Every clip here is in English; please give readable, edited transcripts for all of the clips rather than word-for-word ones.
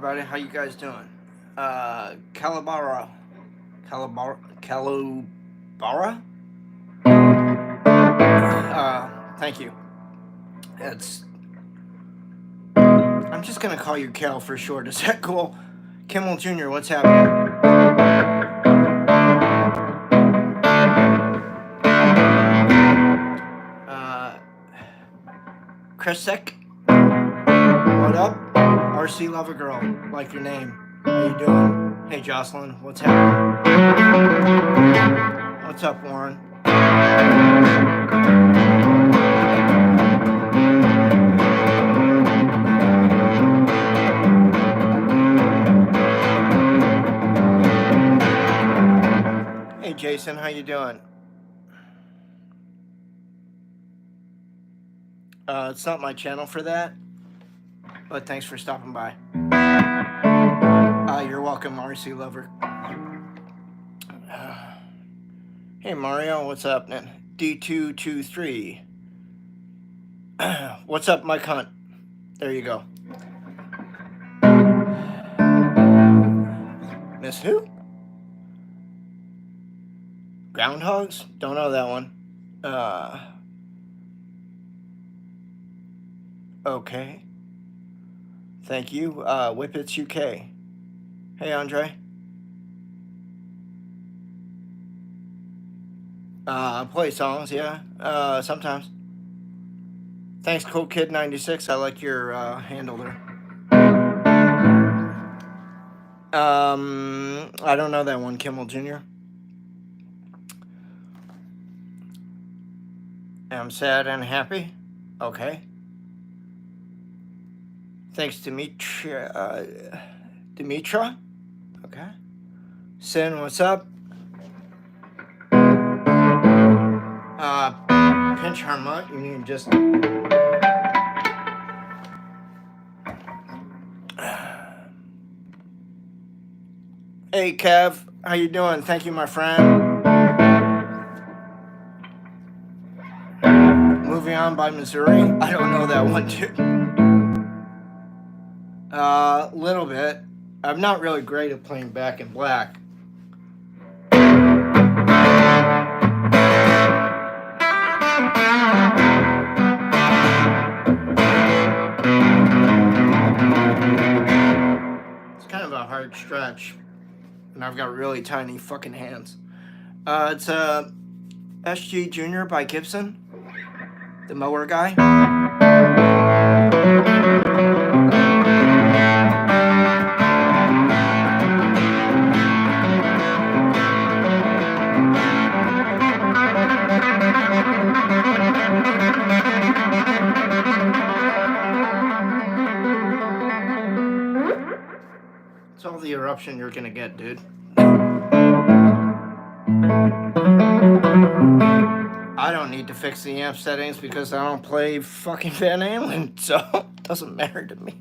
everybody. How you guys doing? Calabara. Thank you. I'm just gonna call you Cal for short. Is that cool? Kimmel Jr., what's happening? Krisek, what up? RC Lover Girl, like your name. How you doing? Hey Jocelyn, what's happening? What's up, Warren? Hey Jason, how you doing? It's not my channel for that, but thanks for stopping by. You're welcome, RC Lover. Hey Mario, what's up? D223. What's up, Mike Hunt? There you go. Miss who? Groundhogs? Don't know that one. Okay. Thank you. Whippets UK. Hey, Andre. Play songs, yeah. Sometimes. Thanks, Cool Kid 96. I like your handle there. I don't know that one, Kimmel Jr. I'm sad and happy. Okay. Thanks, Dimitra. Okay. Sin, what's up? Pinch Harmut, you need just... Hey, Kev, how you doing? Thank you, my friend. Moving On by Missouri. I don't know that one, too. Little bit. I'm not really great at playing Back in Black. It's kind of a hard stretch, and I've got really tiny fucking hands. It's SG Junior by Gibson, the mower guy. It's all the eruption you're gonna get, dude. I don't need to fix the amp settings because I don't play fucking Van Halen, so it doesn't matter to me.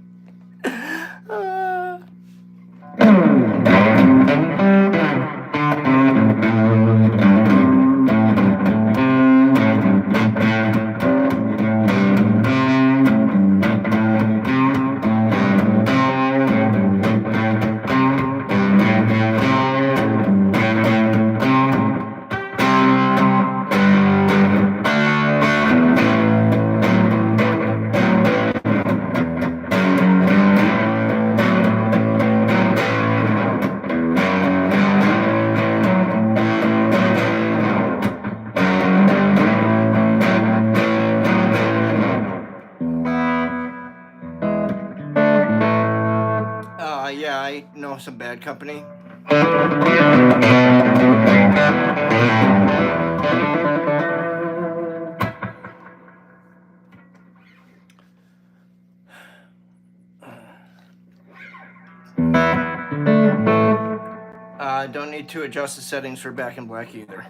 Yeah, I know some bad company. I don't need to adjust the settings for Back in Black either.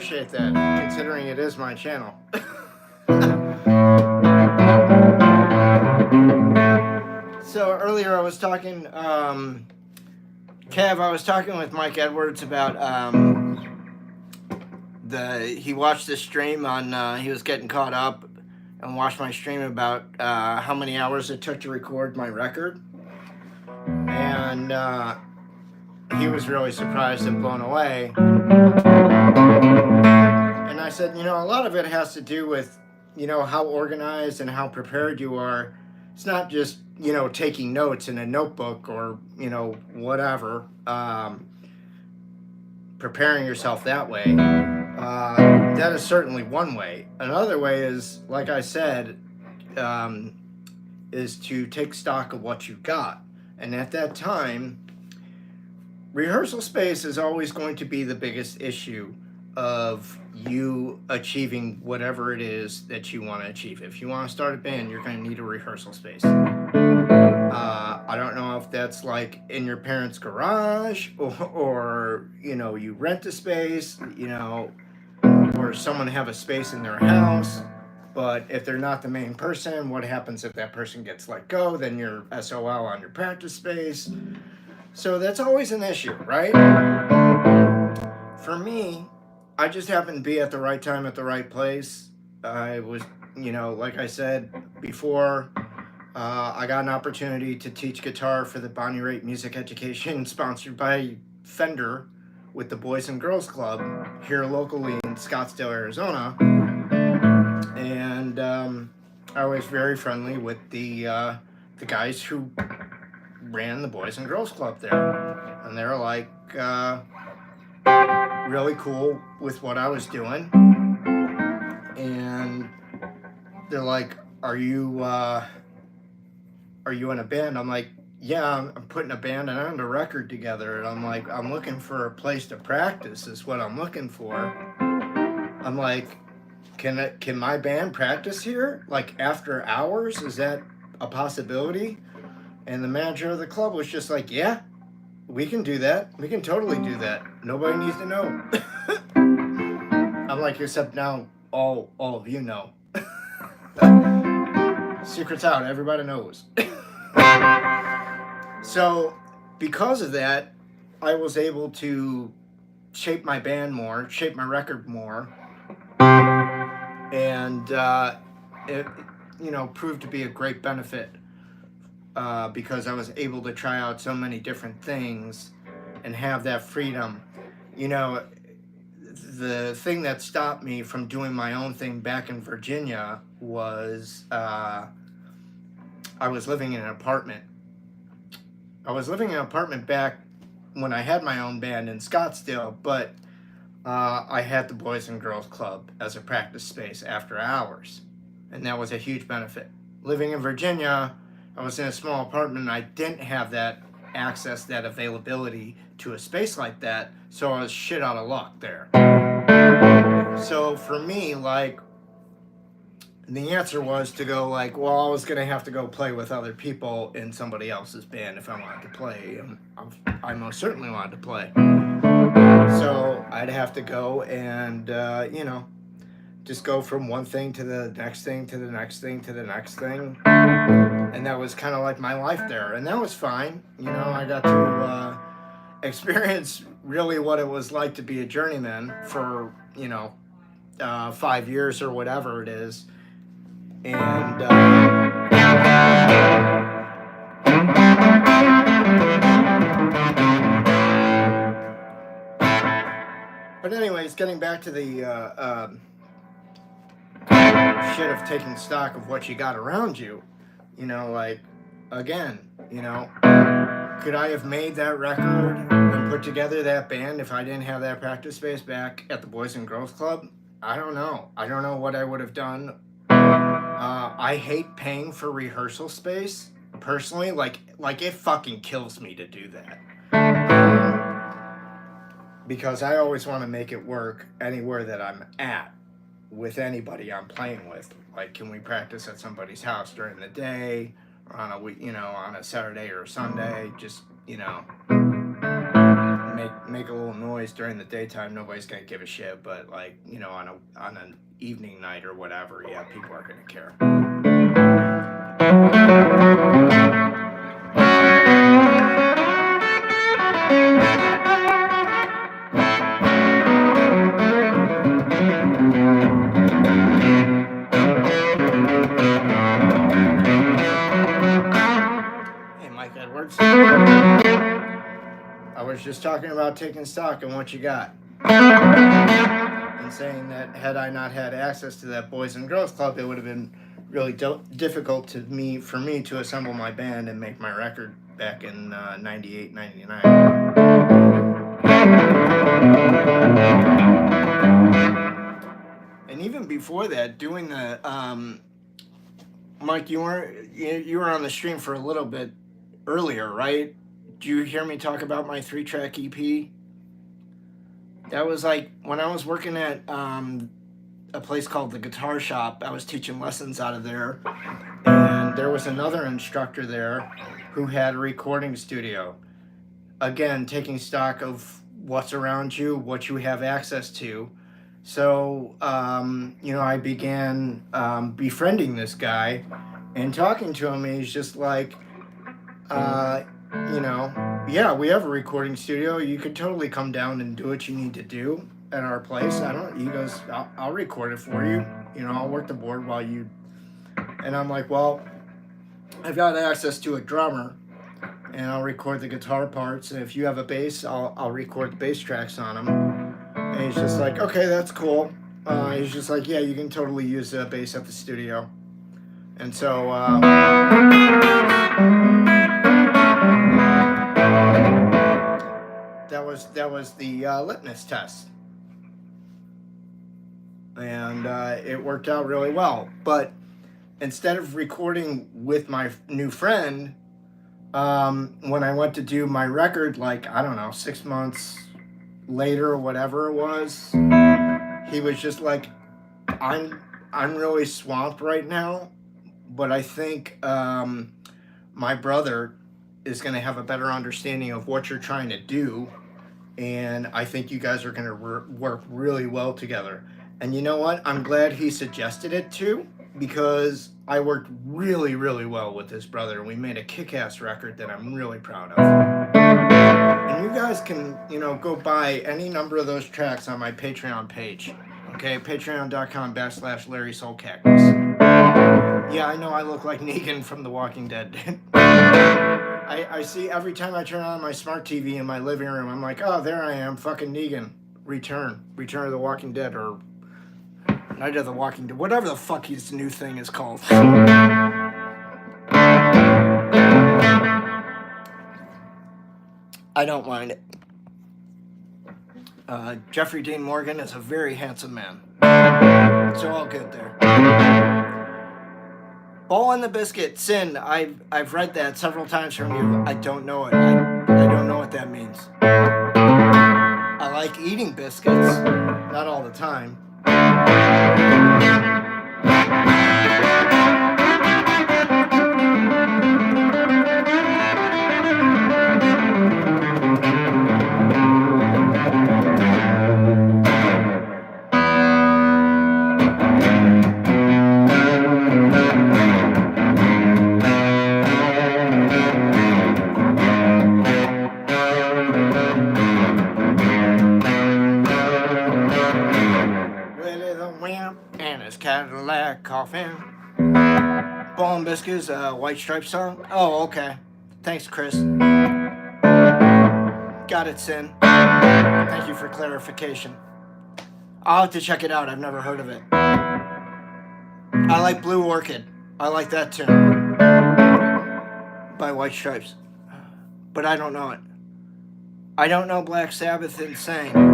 appreciate that, considering it is my channel. So earlier I was talking, Kev, I was talking with Mike Edwards about he watched the stream on, he was getting caught up and watched my stream about how many hours it took to record my record. And he was really surprised and blown away. And I said, you know, a lot of it has to do with, you know, how organized and how prepared you are. It's not just, you know, taking notes in a notebook or, you know, whatever, preparing yourself that way. That is certainly one way. Another way is, like I said, is to take stock of what you got. And at that time, rehearsal space is always going to be the biggest issue of you achieving whatever it is that you want to achieve. If you want to start a band, you're going to need a rehearsal space. I don't know if that's like in your parents' garage or you know, you rent a space, you know, or someone have a space in their house. But if they're not the main person, what happens if that person gets let go? Then you're SOL on your practice space. So that's always an issue, right? For me, I just happened to be at the right time at the right place. I was, you know, like I said before, I got an opportunity to teach guitar for the Bonnie Raitt Music Education sponsored by Fender with the Boys and Girls Club here locally in Scottsdale, Arizona. And I was very friendly with the guys who ran the Boys and Girls Club there. And they were like really cool with what I was doing. And they're like, are you in a band? I'm like, yeah, I'm putting a band and a record together. And I'm like, I'm looking for a place to practice is what I'm looking for. I'm like, can my band practice here? Like after hours? Is that a possibility? And the manager of the club was just like, yeah, we can do that. We can totally do that. Nobody needs to know. I'm like, except now all of you know. Secret's out. Everybody knows. So because of that, I was able to shape my band more, shape my record more. And it, you know, proved to be a great benefit because I was able to try out so many different things and have that freedom. You know, the thing that stopped me from doing my own thing back in Virginia was I was living in an apartment. I was living in an apartment back when I had my own band in Scottsdale, but I had the Boys and Girls Club as a practice space after hours, and that was a huge benefit. Living in Virginia, I was in a small apartment, and I didn't have that access, that availability to a space like that, so I was shit out of luck there. So for me, like, the answer was to go like, well, I was going to have to go play with other people in somebody else's band if I wanted to play, and I most certainly wanted to play. So I'd have to go and, you know, just go from one thing to the next thing, to the next thing, to the next thing. And that was kind of like my life there. And that was fine. You know, I got to experience really what it was like to be a journeyman for, you know, 5 years or whatever it is. And but anyways, getting back to the shit of taking stock of what you got around you, you know, like, again, you know, could I have made that record and put together that band if I didn't have that practice space back at the Boys and Girls Club? I don't know. I don't know what I would have done. I hate paying for rehearsal space, personally. Like it fucking kills me to do that. Because I always want to make it work anywhere that I'm at with anybody I'm playing with. Like, can we practice at somebody's house during the day, or on a week, you know, on a Saturday or a Sunday? Just, you know, make a little noise during the daytime, nobody's gonna give a shit. But like, you know, on an evening night or whatever, yeah, people are gonna care. Hey, Mike Edwards. I was just talking about taking stock in what you got. And saying that had I not had access to that Boys and Girls Club, it would have been really difficult for me to assemble my band and make my record back in 98, 99. And even before that, doing the Mike, you were on the stream for a little bit earlier, right? Do you hear me talk about my 3-track EP? That was like when I was working at a place called the Guitar Shop. I was teaching lessons out of there, and there was another instructor there who had a recording studio. Again, taking stock of what's around you, what you have access to. So, you know, I began befriending this guy and talking to him. And he's just like, you know, yeah, we have a recording studio. You could totally come down and do what you need to do at our place. He goes, I'll record it for you. You know, I'll work the board while you. And I'm like, well, I've got access to a drummer, and I'll record the guitar parts. And if you have a bass, I'll record the bass tracks on them. And he's just like, okay, that's cool. He's just like, yeah, you can totally use the bass at the studio. And so, that was the litmus test. And it worked out really well. But instead of recording with my new friend, when I went to do my record, like, I don't know, 6 months later or whatever it was, he was just like, I'm really swamped right now, but I think my brother is going to have a better understanding of what you're trying to do, and I think you guys are going to work really well together. And you know what? I'm glad he suggested it too, because I worked really, really well with his brother. We made a kick-ass record that I'm really proud of. And you guys can, you know, go buy any number of those tracks on my Patreon page. Okay, patreon.com/Larry Soulcactus. Yeah, I know I look like Negan from The Walking Dead. I see every time I turn on my smart TV in my living room, I'm like, oh, there I am, fucking Negan. Return of the Walking Dead, or Night of the Walking Dead, whatever the fuck his new thing is called. I don't mind it. Jeffrey Dean Morgan is a very handsome man. It's all good there. Ball and the Biscuit, Sin. I've read that several times from you. I don't know it. I don't know what that means. I like eating biscuits, not all the time. Cadillac coffin. Ball and Biscuits, White Stripes song. Oh, okay. Thanks, Chris. Got it, Sin. Thank you for clarification. I'll have to check it out. I've never heard of it. I like Blue Orchid. I like that tune. By White Stripes. But I don't know it. I don't know Black Sabbath Insane.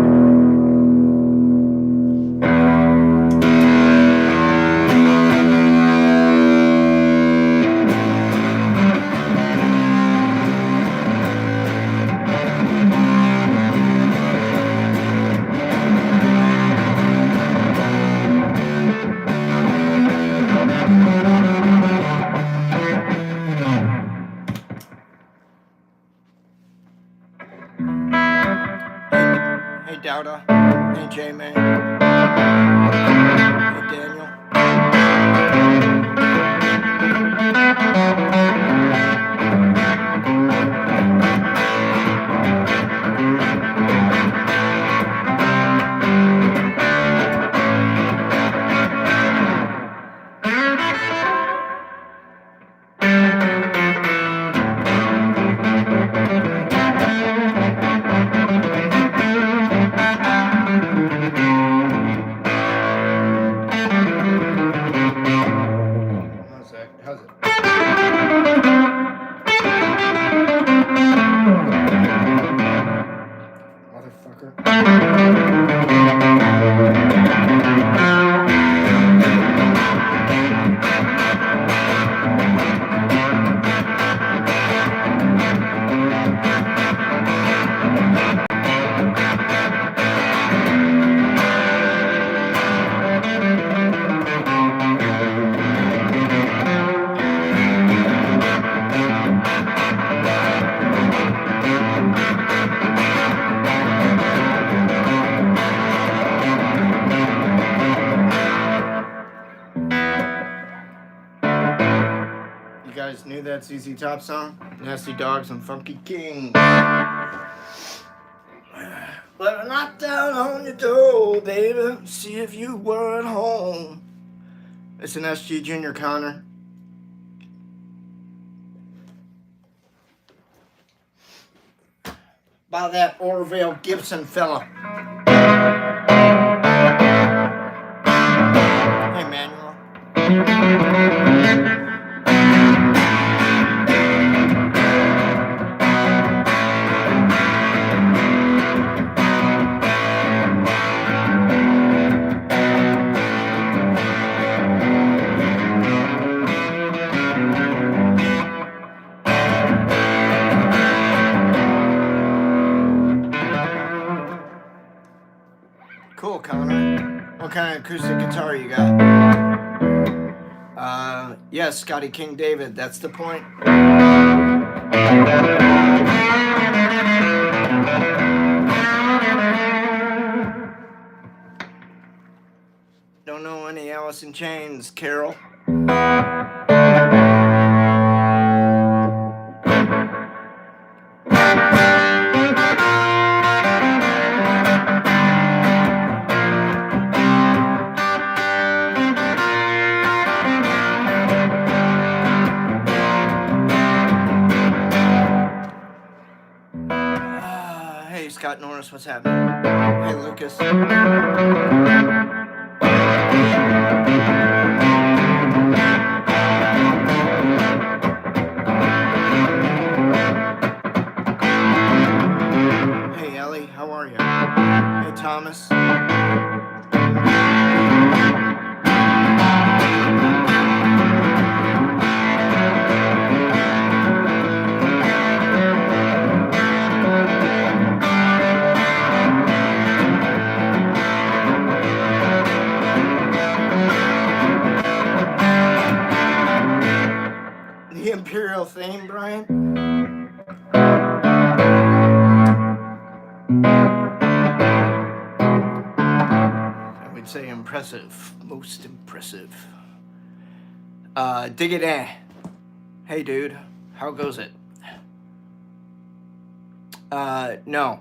Dowda. Hey, J-Man. Hey, Daniel. How's it? Motherfucker. You guys knew that ZZ Top song? Nasty Dogs and Funky King. Let her knock down on your door, baby. See if you were at home. It's an SG Junior Connor. By that Orville Gibson fella. Hey, Manuel. Cool, Connor. What kind of acoustic guitar you got? Yes, Scotty King David, that's the point. Don't know any Alice in Chains, Carol. Hey, Scott Norris, what's happening? Hey, Lucas. Hey, Ellie, how are you? Hey, Thomas. The Imperial theme, Brian? I would say impressive. Most impressive. Dig it in. Hey, dude. How goes it? No.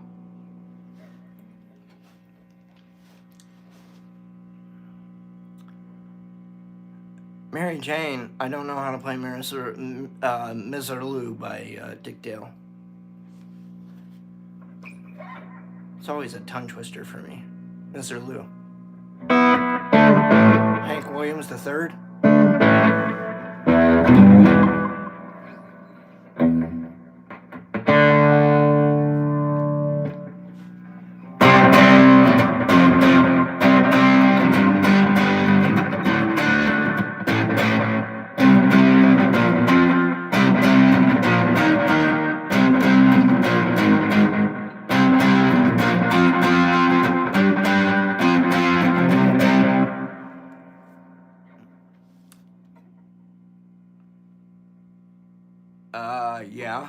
Mary Jane, I don't know how to play Miserlou by Dick Dale. It's always a tongue twister for me. Miserlou. Hank Williams III. Yeah.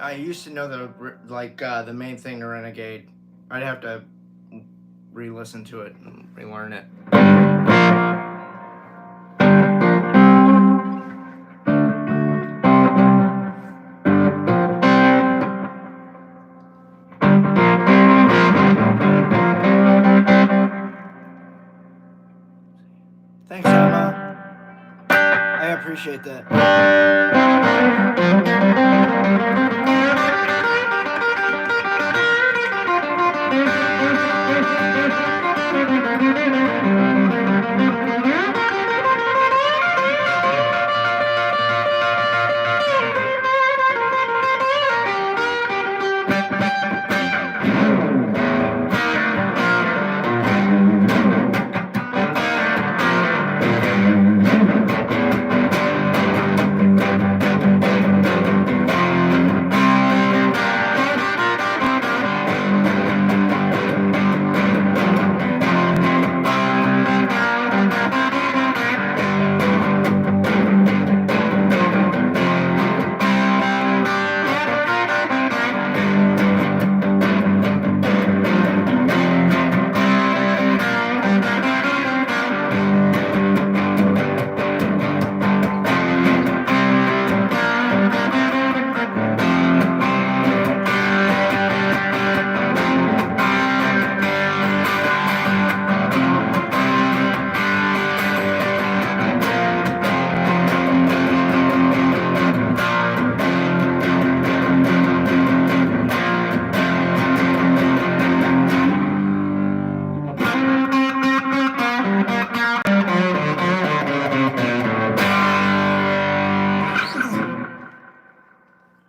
I used to know the main thing to Renegade. I'd have to re-listen to it and relearn it. Thanks, Emma. I appreciate that.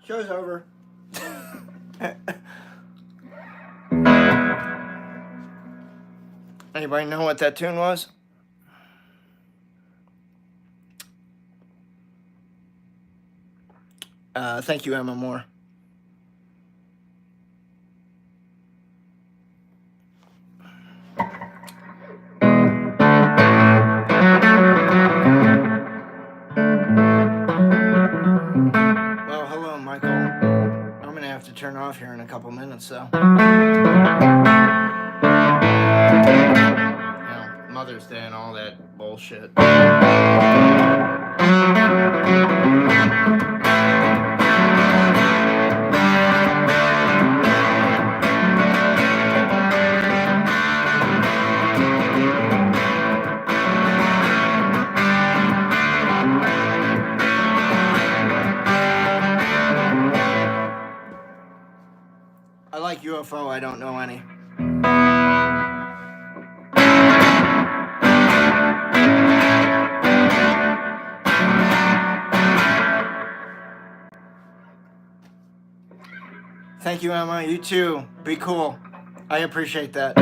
Show's over. Anybody know what that tune was? Thank you, Emma Moore. Well, hello, Michael. I'm gonna have to turn off here in a couple minutes, though. Mother's Day and all that bullshit. I like UFO, I don't know any. Thank you, Emma. You too. Be cool. I appreciate that.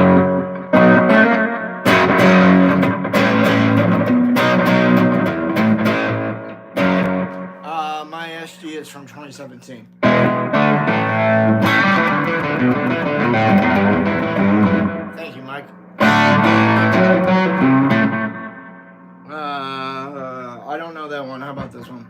My SG is from 2017. Thank you, Mike. I don't know that one. How about this one?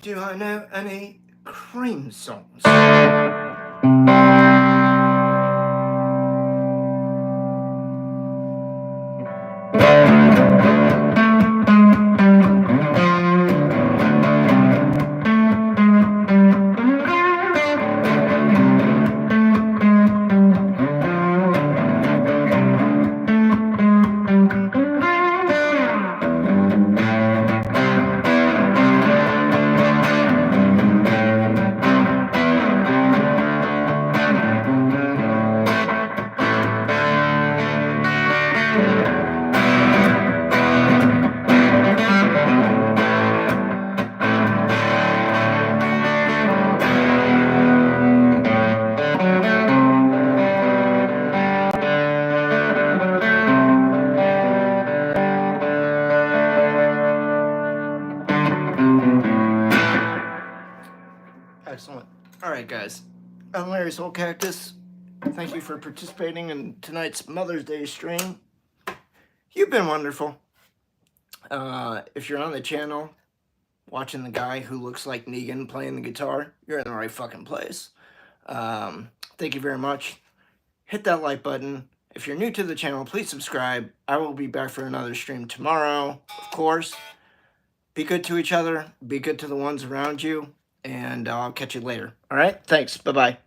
Do I know any Cream songs? Soulcactus. Thank you for participating in tonight's Mother's Day stream. You've been wonderful. If you're on the channel watching the guy who looks like Negan playing the guitar, you're in the right fucking place. Thank you very much. Hit that like button. If you're new to the channel, please subscribe. I will be back for another stream tomorrow, of course. Be good to each other. Be good to the ones around you. And I'll catch you later. All right? Thanks. Bye-bye.